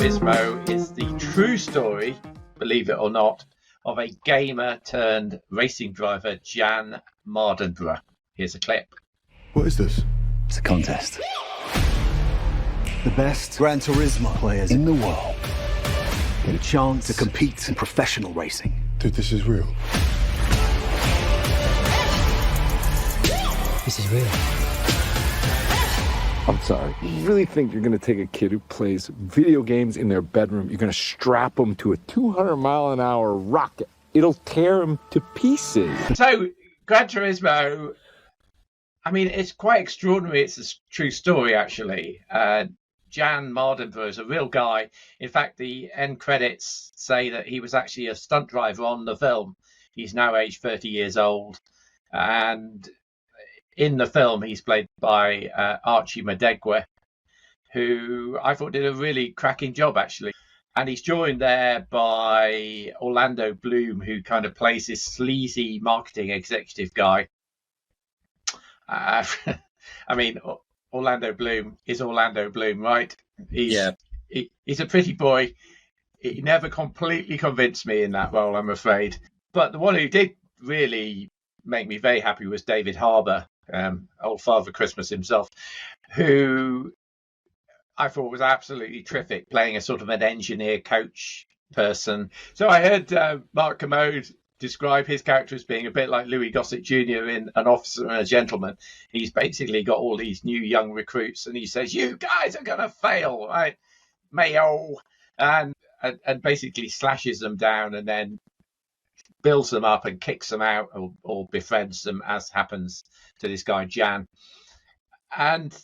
Turismo is the true story, believe it or not, of a gamer turned racing driver, Jan Mardenborough. Here's a clip. What is this? It's a contest. The best Gran Turismo players in the world get a chance to compete in professional racing. Dude, this is real. This is real. I'm sorry. You really think you're going to take a kid who plays video games in their bedroom, you're going to strap him to a 200-mile-an-hour rocket? It'll tear him to pieces. So, Gran Turismo, I mean, it's quite extraordinary. It's a true story, actually. Jan Mardenborough is a real guy. In fact, the end credits say that he was actually a stunt driver on the film. He's now aged 30 years old. And in the film, he's played by Archie Madegwe, who I thought did a really cracking job, actually. And he's joined there by Orlando Bloom, who kind of plays this sleazy marketing executive guy. I mean, Orlando Bloom is Orlando Bloom, right? He's a pretty boy. He never completely convinced me in that role, I'm afraid. But the one who did really make me very happy was David Harbour, old Father Christmas himself, who I thought was absolutely terrific, playing a sort of an engineer coach person. So I heard Mark Kermode describe his character as being a bit like Louis Gossett Jr. in An Officer and a Gentleman. He's basically got all these new young recruits and he says, you guys are going to fail, right? Mayo. And basically slashes them down and then builds them up and kicks them out or befriends them, as happens to this guy, Jan. And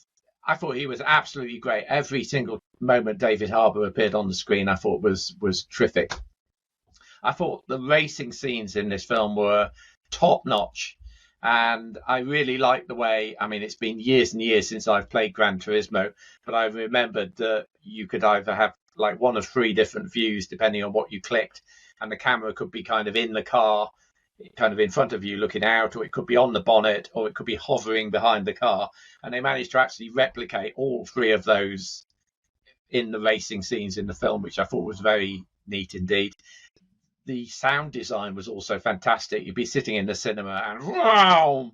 I thought he was absolutely great. Every single moment David Harbour appeared on the screen, I thought was terrific. I thought the racing scenes in this film were top notch. And I really liked the way, I mean, it's been years and years since I've played Gran Turismo, but I remembered that you could either have like one of three different views depending on what you clicked. And the camera could be kind of in the car, kind of in front of you looking out, or it could be on the bonnet, or it could be hovering behind the car. And they managed to actually replicate all three of those in the racing scenes in the film, which I thought was very neat indeed. The sound design was also fantastic. You'd be sitting in the cinema and wow,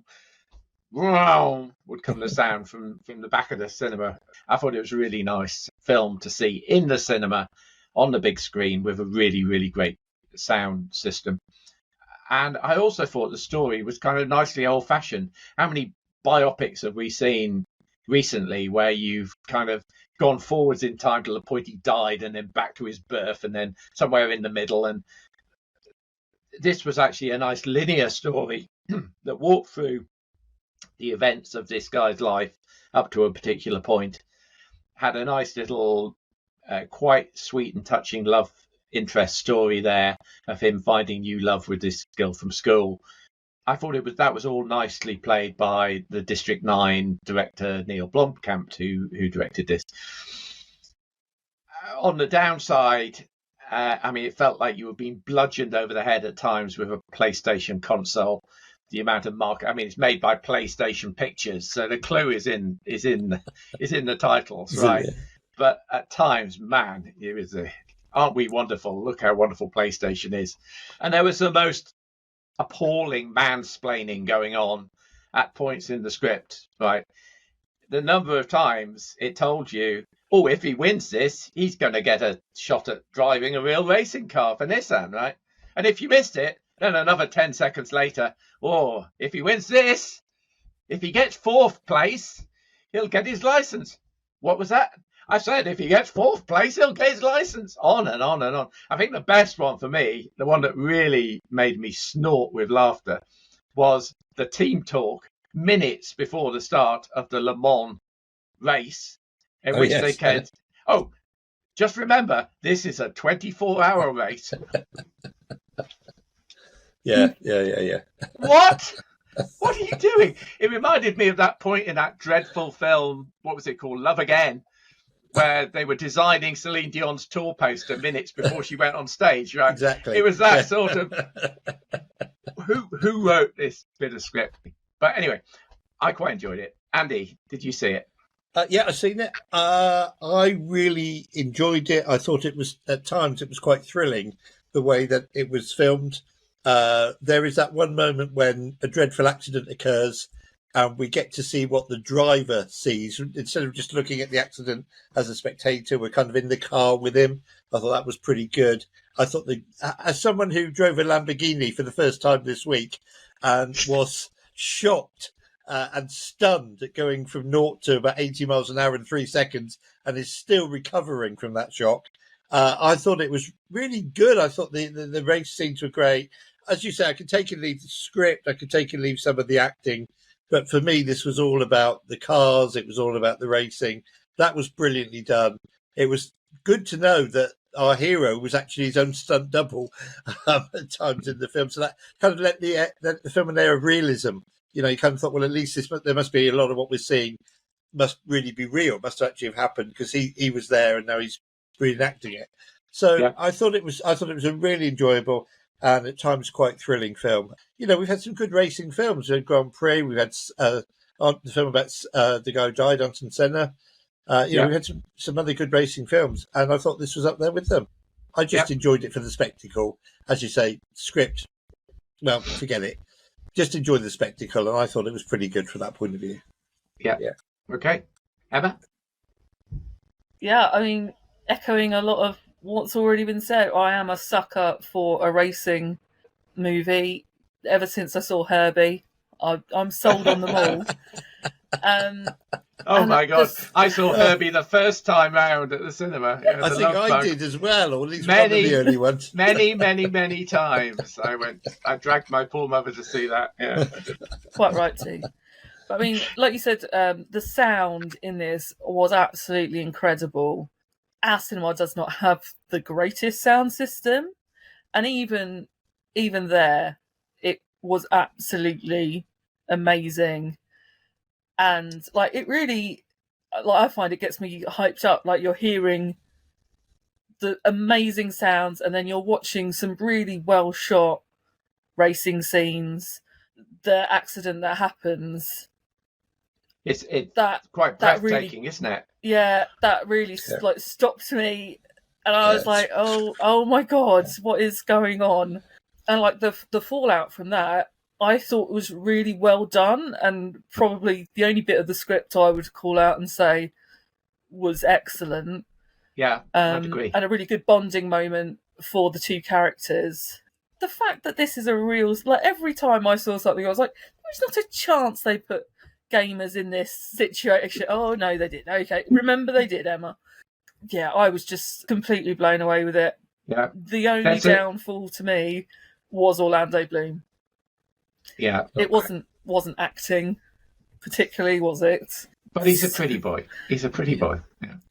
wow would come the sound from the back of the cinema. I thought it was a really nice film to see in the cinema on the big screen with a really, really great sound system. And I also thought the story was kind of nicely old-fashioned. How many biopics have we seen recently where you've kind of gone forwards in time to the point he died and then back to his birth and then somewhere in the middle? And this was actually a nice linear story that walked through the events of this guy's life up to a particular point. Had a nice little quite sweet and touching love interest story there of him finding new love with this girl from school. I thought that was all nicely played by the District 9 director Neil Blomkamp, who directed this. On the downside, I mean, it felt like you were being bludgeoned over the head at times with a PlayStation console. The amount of I mean, it's made by PlayStation Pictures, so the clue is in the titles, right? But at times, man, it was aren't we wonderful? Look how wonderful PlayStation is. And there was the most appalling mansplaining going on at points in the script, right? The number of times it told you, oh, if he wins this, he's going to get a shot at driving a real racing car for Nissan, right? And if you missed it, then another 10 seconds later, oh, if he wins this, if he gets fourth place, he'll get his license. What was that? I said, if he gets fourth place, he'll get his license. On and on and on. I think the best one for me, the one that really made me snort with laughter, was the team talk minutes before the start of the Le Mans race, in which they said, oh, just remember, this is a 24-hour race. Yeah. What? What are you doing? It reminded me of that point in that dreadful film, what was it called, Love Again, where they were designing Celine Dion's tour poster minutes before she went on stage, right? Exactly. It was that sort of, who wrote this bit of script? But anyway, I quite enjoyed it. Andy, did you see it? Yeah, I've seen it. I really enjoyed it. I thought it was, at times, it was quite thrilling, the way that it was filmed. There is that one moment when a dreadful accident occurs and we get to see what the driver sees. Instead of just looking at the accident as a spectator, we're kind of in the car with him. I thought that was pretty good. I thought as someone who drove a Lamborghini for the first time this week and was shocked and stunned at going from 0 to about 80 miles an hour in 3 seconds and is still recovering from that shock. I thought it was really good. I thought the race scenes were great. As you say, I could take and leave the script. I could take and leave some of the acting. But for me, this was all about the cars. It was all about the racing. That was brilliantly done. It was good to know that our hero was actually his own stunt double at times in the film. So that kind of let the film an air of realism. You know, you kind of thought, well, at least there must be a lot of what we're seeing must really be real, must actually have happened, because he was there and now he's reenacting it. So yeah. I thought it was a really enjoyable and at times quite thrilling film. You know, we've had some good racing films. We had Grand Prix. We've had the film about the guy who died, Ayrton Senna. We've had some other good racing films, and I thought this was up there with them. I just enjoyed it for the spectacle. As you say, script, well, forget it. Just enjoy the spectacle, and I thought it was pretty good from that point of view. Yeah. Okay. Emma? Yeah, I mean, echoing a lot of what's already been said, I am a sucker for a racing movie. Ever since I saw Herbie, I'm sold on them all. Oh my God! I saw Herbie the first time round at the cinema. I think I did as well, or at least one of the early ones. many times. I dragged my poor mother to see that. Yeah. Quite right too. But I mean, like you said, the sound in this was absolutely incredible. Our cinema does not have the greatest sound system, and even there, it was absolutely amazing. And like it really, like I find it gets me hyped up. Like you're hearing the amazing sounds, and then you're watching some really well shot racing scenes. The accident that happens. It's quite breathtaking, isn't it? Yeah, that really like stopped me, and I was like, "Oh my God, what is going on?" And like the fallout from that, I thought was really well done, and probably the only bit of the script I would call out and say was excellent. Yeah, I'd agree. And a really good bonding moment for the two characters. The fact that this is a real, like every time I saw something, I was like, "There's not a chance they put gamers in this situation." Oh no, they did. Okay, remember they did, Emma. Yeah, I was just completely blown away with it. Yeah, the only downfall to me was Orlando Bloom. Yeah, it wasn't acting particularly, was it? But he's a pretty boy. He's a pretty boy.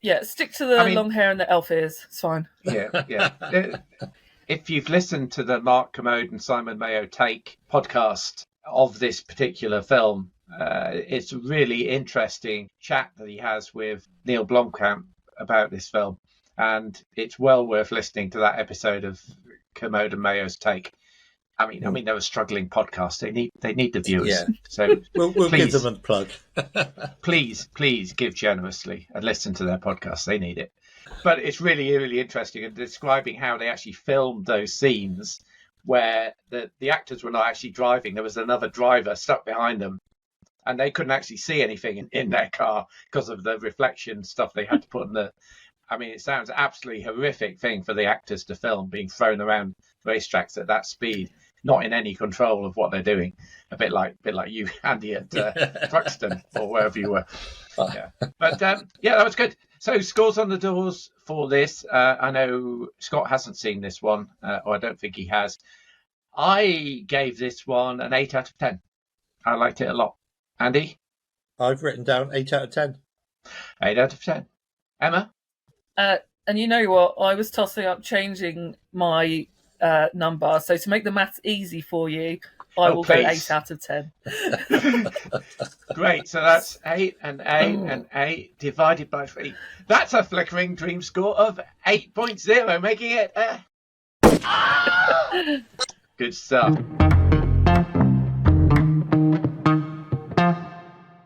Yeah, stick to the long hair and the elf ears. It's fine. Yeah. If you've listened to the Mark Commode and Simon Mayo Take podcast of this particular film, it's a really interesting chat that he has with Neil Blomkamp about this film, and it's well worth listening to that episode of Commode and Mayo's Take. I mean, they're a struggling podcast. They need the viewers. Yeah. So we'll give them a plug. please give generously and listen to their podcast. They need it. But it's really, really interesting in describing how they actually filmed those scenes where the actors were not actually driving. There was another driver stuck behind them, and they couldn't actually see anything in their car because of the reflection stuff they had to put in the. I mean, it sounds absolutely horrific thing for the actors to film, being thrown around racetracks at that speed, not in any control of what they're doing. A bit like you, Andy, at Thruxton or wherever you were. Yeah. But that was good. So scores on the doors for this. I know Scott hasn't seen this one, or I don't think he has. I gave this one an 8 out of 10. I liked it a lot. Andy? I've written down 8 out of 10. 8 out of 10. Emma? And you know what? I was tossing up changing my number. So to make the maths easy for you, I will go 8 out of 10. Great. So that's 8 and 8 and 8 divided by 3. That's a Flickering Dream score of 8.0, making it good stuff.